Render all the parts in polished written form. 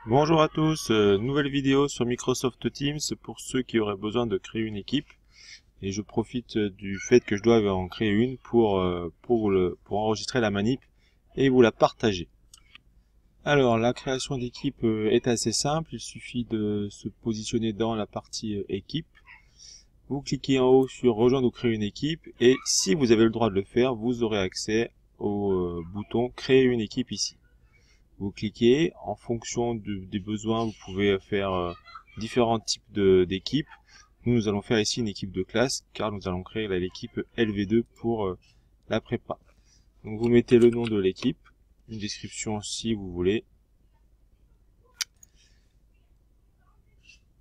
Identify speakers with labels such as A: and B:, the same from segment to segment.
A: Bonjour à tous, nouvelle vidéo sur Microsoft Teams pour ceux qui auraient besoin de créer une équipe. Et je profite du fait que je dois en créer une pour enregistrer la manip et vous la partager. Alors la création d'équipe est assez simple, il suffit de se positionner dans la partie équipe. Vous cliquez en haut sur rejoindre ou créer une équipe et si vous avez le droit de le faire, vous aurez accès au bouton créer une équipe ici. Vous cliquez, en fonction des besoins, vous pouvez faire différents types d'équipes. Nous allons faire ici une équipe de classe, car nous allons créer l'équipe LV2 pour la prépa. Donc vous mettez le nom de l'équipe, une description si vous voulez.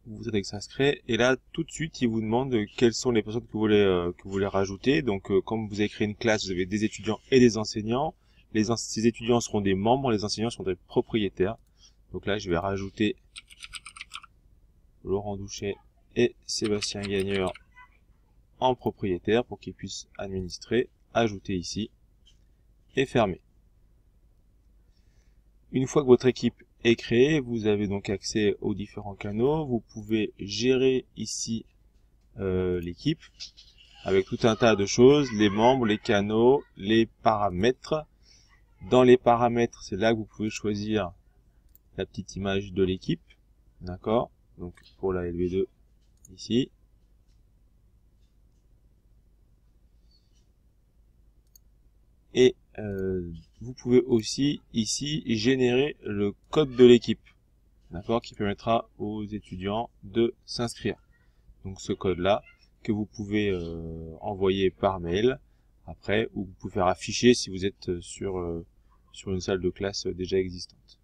A: Vous êtes s'inscrire et là tout de suite il vous demande quelles sont les personnes que vous voulez rajouter. Donc comme vous avez créé une classe, vous avez des étudiants et des enseignants. Ces étudiants seront des membres, les enseignants sont des propriétaires. Donc là je vais rajouter Laurent Douchet et Sébastien Gagneur en propriétaire pour qu'ils puissent administrer, ajouter ici et fermer. Une fois que votre équipe est créée, vous avez donc accès aux différents canaux. Vous pouvez gérer ici l'équipe avec tout un tas de choses, les membres, les canaux, les paramètres. Dans les paramètres, c'est là que vous pouvez choisir la petite image de l'équipe. D'accord? Donc pour la LV2 ici. Et vous pouvez aussi ici générer le code de l'équipe, d'accord, qui permettra aux étudiants de s'inscrire. Donc ce code là que vous pouvez envoyer par mail après, ou vous pouvez faire afficher si vous êtes sur une salle de classe déjà existante.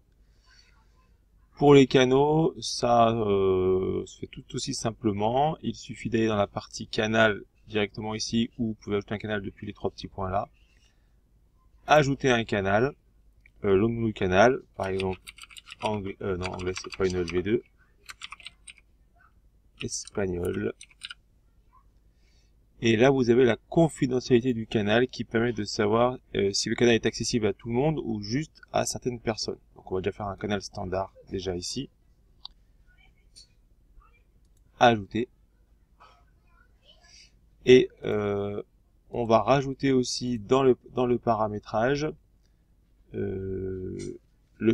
A: Pour les canaux, ça se fait tout aussi simplement. Il suffit d'aller dans la partie canal directement ici, où vous pouvez ajouter un canal depuis les trois petits points là. Ajouter un canal, le nom du canal, par exemple anglais, non anglais c'est pas une LV2, espagnol. Et là vous avez la confidentialité du canal qui permet de savoir si le canal est accessible à tout le monde ou juste à certaines personnes. Donc on va déjà faire un canal standard déjà ici. Ajouter. Et on va rajouter aussi dans le paramétrage le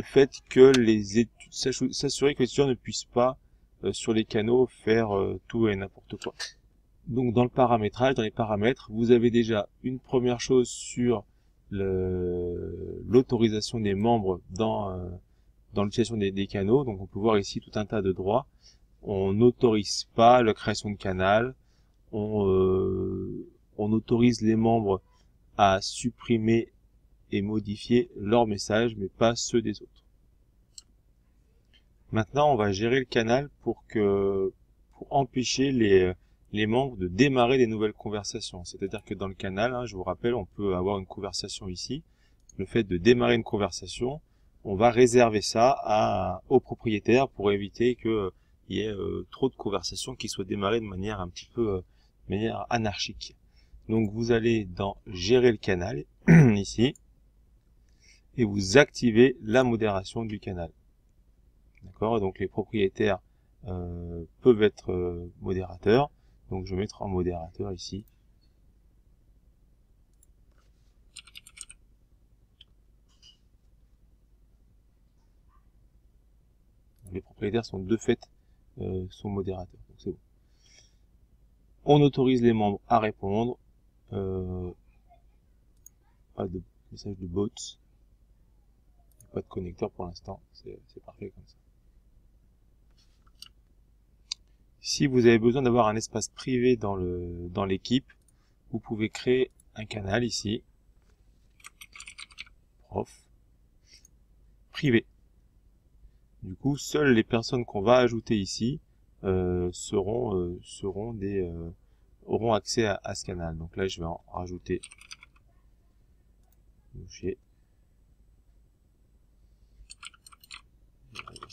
A: fait que les études, s'assurer que les étudiants ne puissent pas sur les canaux faire tout et n'importe quoi. Donc dans le paramétrage, dans les paramètres, vous avez déjà une première chose sur l'autorisation des membres dans l'utilisation des canaux. Donc on peut voir ici tout un tas de droits. On n'autorise pas la création de canal. On autorise les membres à supprimer et modifier leurs messages, mais pas ceux des autres. Maintenant, on va gérer le canal pour empêcher les membres de démarrer des nouvelles conversations. C'est-à-dire que dans le canal, je vous rappelle, on peut avoir une conversation ici. Le fait de démarrer une conversation, on va réserver ça au propriétaire pour éviter qu'il y ait trop de conversations qui soient démarrées de manière un petit peu de manière anarchique. Donc vous allez dans gérer le canal ici et vous activez la modération du canal. D'accord, donc les propriétaires peuvent être modérateurs. Donc je vais mettre en modérateur ici. Les propriétaires sont de fait sont modérateurs. Donc c'est bon. On autorise les membres à répondre. Pas de message de bots. Pas de connecteur pour l'instant. C'est parfait comme ça. Si vous avez besoin d'avoir un espace privé dans l'équipe, vous pouvez créer un canal ici. Prof. Privé. Du coup, seules les personnes qu'on va ajouter ici auront accès à ce canal. Donc là, je vais en rajouter. C'est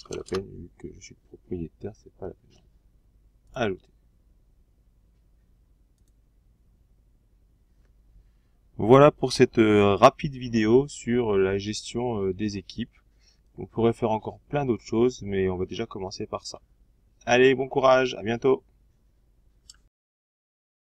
A: pas la peine, vu que je suis propriétaire, c'est pas la peine. Ajouter. Voilà pour cette rapide vidéo sur la gestion des équipes. On pourrait faire encore plein d'autres choses, mais on va déjà commencer par ça. Allez, bon courage, à bientôt!